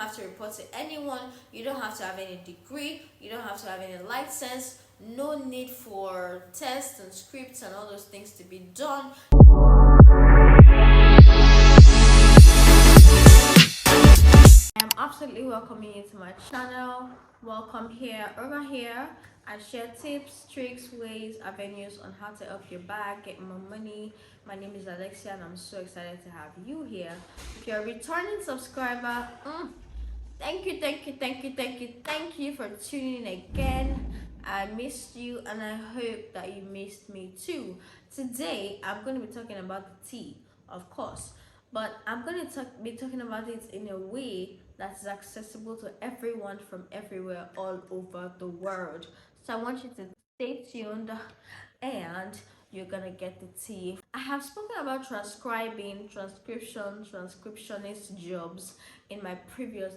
have to report to anyone. You don't have to have any degree. You don't have to have any license. No need for tests and scripts and all those things to be done. I'm absolutely welcoming you to my channel. Welcome here. Over here, I share tips, tricks, ways, avenues on how to up your bag, get more money. My name is Alexia and I'm so excited to have you here. If you're a returning subscriber, thank you for tuning in again. I missed you and I hope that you missed me too. Today, I'm going to be talking about the tea, of course, but I'm going to be talking about it in a way that is accessible to everyone from everywhere all over the world. So I want you to stay tuned and you're gonna get the tea. I have spoken about transcribing, transcription, transcriptionist jobs in my previous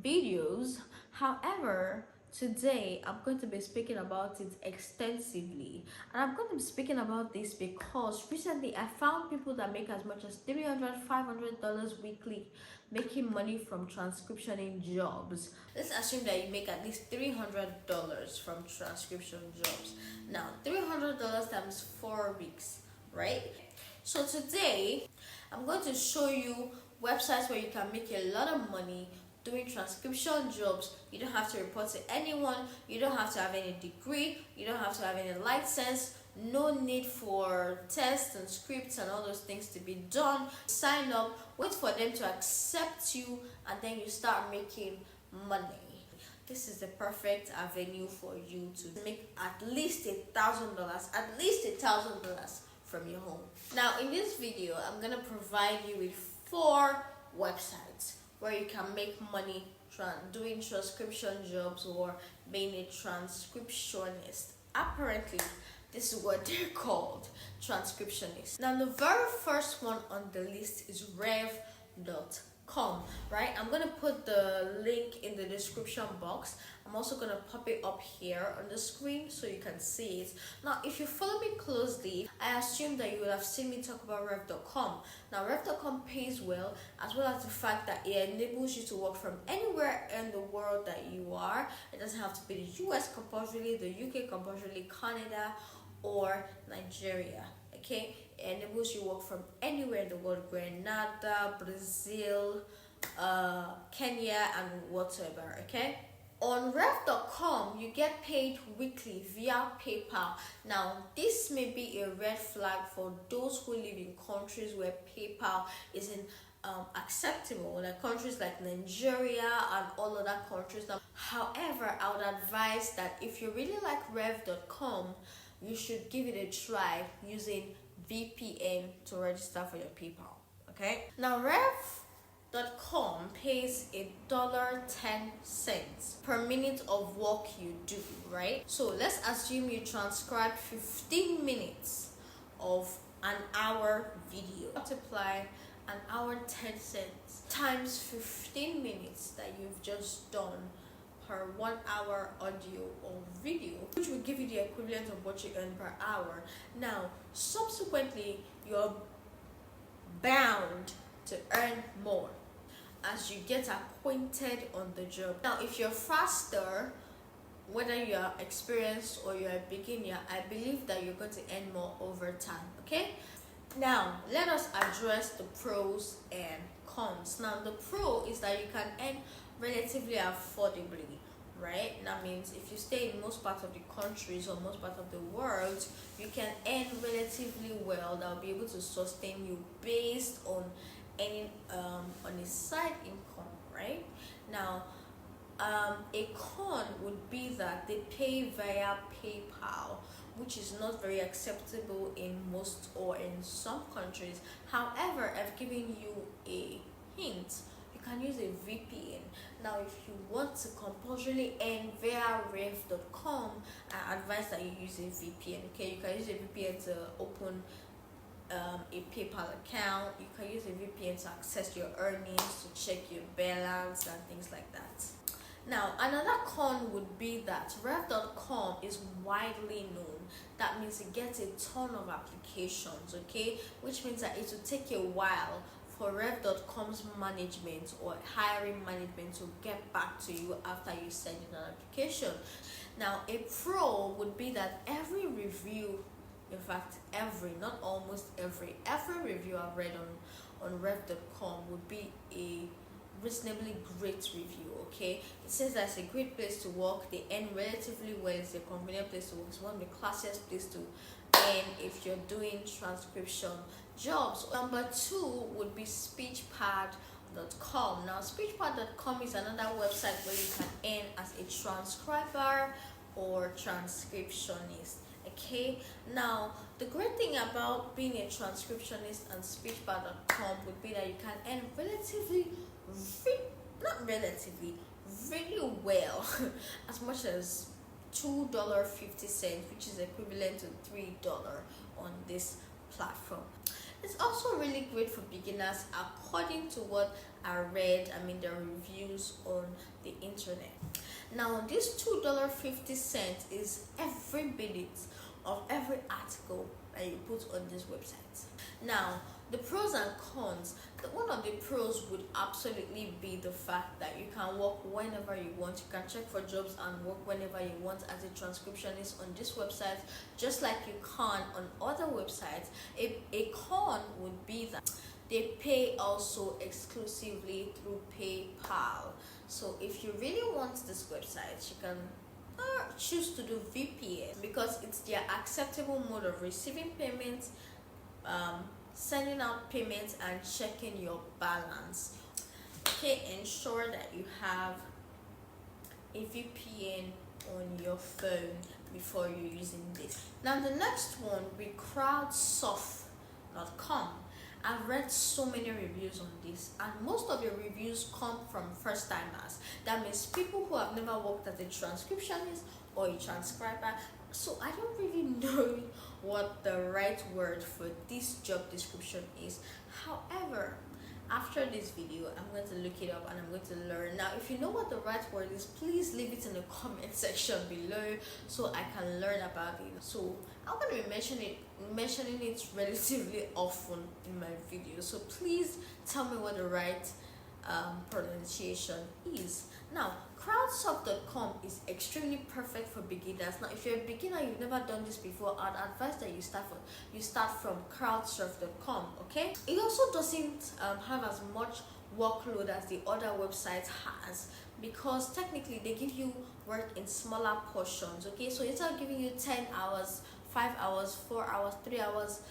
videos. However, today I'm going to be speaking about it extensively, and I'm going to be speaking about this because recently I found people that make as much as $300-$500 weekly making money from transcriptioning jobs. Let's assume that you make at least $300 from transcription jobs. Now $300 times 4 weeks, right? So today I'm going to show you websites where you can make a lot of money doing transcription jobs. You don't have to report to anyone. You don't have to have any degree. You don't have to have any license. No need for tests and scripts and all those things to be done. Sign up, wait for them to accept you, and then you start making money. This is the perfect avenue for you to make at least $1,000 from your home. Now in this video, I'm gonna provide you with 4 websites where you can make money doing transcription jobs or being a transcriptionist. Apparently, this is what they're called, transcriptionists. Now, the very first one on the list is rev.com, right? I'm going to put the link in the description box. I'm also going to pop it up here on the screen so you can see it. Now, if you follow me closely, I assume that you would have seen me talk about rev.com. Now, rev.com pays well, as well as the fact that it enables you to work from anywhere in the world that you are. It doesn't have to be the US compulsorily, the UK compulsorily, Canada, or Nigeria. Okay, it enables you to work from anywhere in the world: Grenada, Brazil, Kenya, and whatever. Okay, on rev.com you get paid weekly via PayPal. Now this may be a red flag for those who live in countries where PayPal isn't acceptable, like countries like Nigeria and all other countries. Now, however, I would advise that if you really like rev.com, you should give it a try using VPN to register for your PayPal. Okay, now rev.com pays $1.10 per minute of work you do, right? So let's assume you transcribe 15 minutes of an hour video. Multiply an hour 10 cents times 15 minutes that you've just done per 1 hour audio or video, which will give you the equivalent of what you earn per hour. Now, subsequently, you're bound to earn more as you get acquainted on the job. Now, if you're faster, whether you are experienced or you're a beginner, I believe that you're going to earn more over time. Okay, now let us address the pros and cons. Now, the pro is that you can earn relatively affordably, right? That means if you stay in most parts of the countries or most parts of the world, you can earn relatively well. That will be able to sustain you based on any on a side income, right? Now, a con would be that they pay via PayPal, which is not very acceptable in most or in some countries. However, I've given you a hint. You can use a VPN. Now, if you want to compulsorily earn via rev.com, I advise that you use a VPN. Okay, you can use a VPN to open a PayPal account. You can use a VPN to access your earnings, to check your balance and things like that. Now, another con would be that rev.com is widely known. That means it gets a ton of applications, okay, which means that it will take a while for rev.com's management or hiring management to get back to you after you send in an application. Now, a pro would be that every review, in fact every, not almost every review I've read on rev.com would be a reasonably great review. Okay, it says that it's a great place to work, they earn relatively well, it's a convenient place to work, it's one of the classiest places to earn if you're doing transcription jobs. Number 2 would be speechpad.com. Now, speechpad.com is another website where you can earn as a transcriber or transcriptionist. Okay, now the great thing about being a transcriptionist and speechpad.com would be that you can earn really well as much as $2.50, which is equivalent to $3 on this platform. It's also really great for beginners according to what I read, the reviews on the internet. Now, this $2.50 is every minute of every article that you put on this website. Now, the pros and cons. One of the pros would absolutely be the fact that you can work whenever you want. You can check for jobs and work whenever you want as a transcriptionist on this website, just like you can on other websites. A con would be that they pay also exclusively through PayPal. So if you really want this website, you can choose to do VPN because it's their acceptable mode of receiving payments, sending out payments, and checking your balance. Okay, ensure that you have a VPN on your phone before you're using this. Now, the next one will be crowdsource.com. I've read so many reviews on this, and most of your reviews come from first timers. That means people who have never worked as a transcriptionist or a transcriber. So I don't really know what the right word for this job description is. However, after this video, I'm going to look it up and I'm going to learn. Now, if you know what the right word is, please leave it in the comment section below so I can learn about it. So I'm going to be mentioning it relatively often in my video. So please tell me what the right pronunciation is. Now, crowdsource.com is extremely perfect for beginners. Now, if you're a beginner, you've never done this before, I'd advise that you start from crowdsource.com. Okay, it also doesn't have as much workload as the other website has, because technically they give you work in smaller portions. Okay, so instead of giving you 10 hours, 5 hours, 4 hours, 3 hours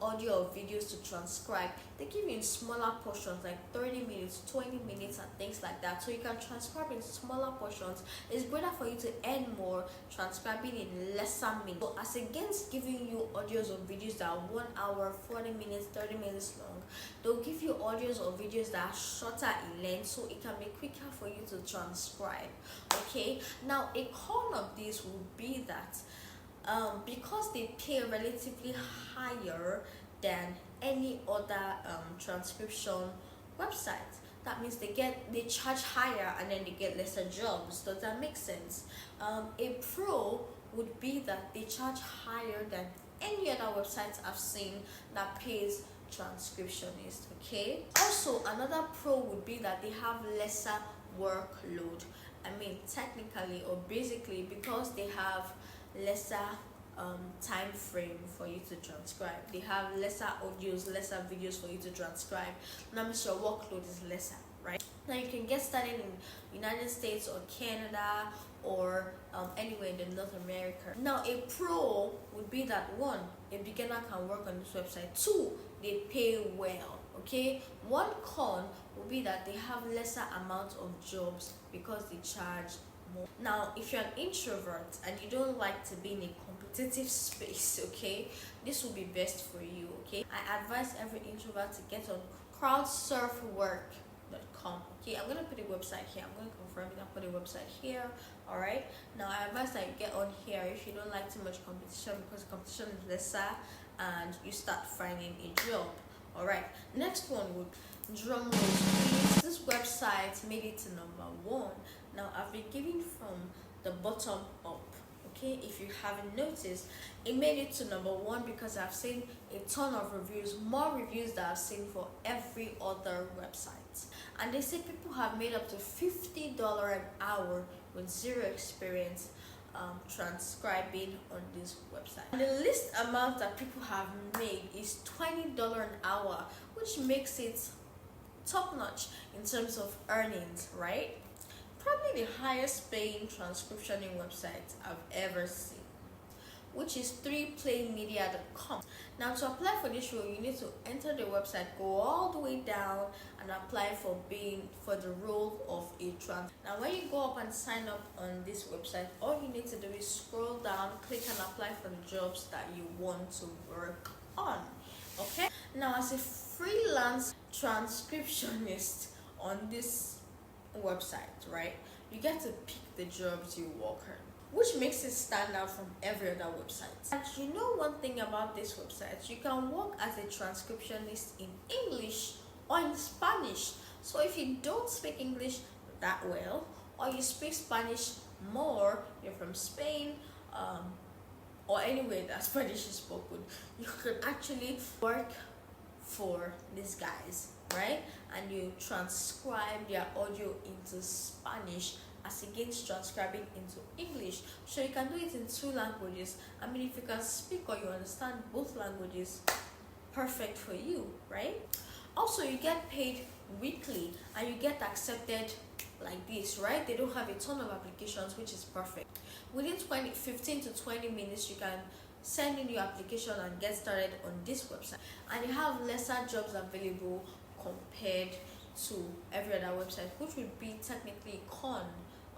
audio or videos to transcribe, they give you in smaller portions like 30 minutes, 20 minutes and things like that, so you can transcribe in smaller portions. It's better for you to earn more transcribing in lesser minutes. So as against giving you audios or videos that are 1 hour, 40 minutes, 30 minutes long, they'll give you audios or videos that are shorter in length, so it can be quicker for you to transcribe. Okay, now a con of this would be that because they pay relatively higher than any other transcription website, that means they charge higher and then they get lesser jobs. Does that make sense? A pro would be that they charge higher than any other websites I've seen that pays transcriptionists. Okay, also another pro would be that they have lesser workload. Technically or basically, because they have lesser time frame for you to transcribe, they have lesser audios, lesser videos for you to transcribe. That means your workload is lesser, right? Now you can get started in United States or Canada or anywhere in the North America. Now a pro would be that 1, a beginner can work on this website. 2, they pay well. Okay, one con would be that they have lesser amount of jobs because they charge more. Now, if you're an introvert and you don't like to be in a competitive space, okay, this will be best for you. Okay, I advise every introvert to get on crowdsourcework.com. Okay, I'm gonna put a website here. I'm gonna confirm it. I'll put a website here. All right, now I advise that you get on here if you don't like too much competition, because competition is lesser and you start finding a job. All right, next one would, drum rolls please, this website made it to number 1. Now I've been giving from the bottom up. Okay, if you haven't noticed, it made it to number 1 because I've seen a ton of reviews, more reviews that I've seen for every other website. And they say people have made up to $50 an hour with zero experience transcribing on this website. And the least amount that people have made is $20 an hour, which makes it top notch in terms of earnings, right? Probably the highest paying transcriptioning website I've ever seen, which is 3playmedia.com. Now, to apply for this role, you need to enter the website, go all the way down, and apply for the role of a trans. Now, when you go up and sign up on this website, all you need to do is scroll down, click and apply for the jobs that you want to work on. Okay. Now, as a freelance transcriptionist on this website, right, you get to pick the jobs you work on, which makes it stand out from every other website. And you know one thing about this website, you can work as a transcriptionist in English or in Spanish. So if you don't speak English that well, or you speak Spanish more, you're from Spain, or anywhere that Spanish is spoken, you can actually work for these guys, right? And you transcribe their audio into Spanish as against transcribing into English. So you can do it in 2 languages. I mean, if you can speak or you understand both languages, perfect for you, right? Also, you get paid weekly and you get accepted like this, right? They don't have a ton of applications, which is perfect. Within 15 to 20 minutes, you can send in your application and get started on this website. And you have lesser jobs available compared to every other website, which would be technically con.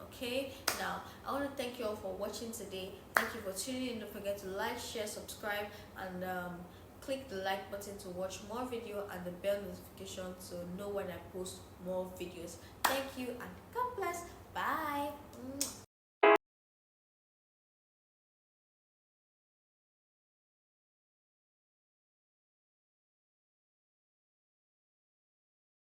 Okay, now I want to thank you all for watching today. Thank you for tuning in. Don't forget to like, share, subscribe, and click the like button to watch more video and the bell notification to know when I post more videos. Thank you and God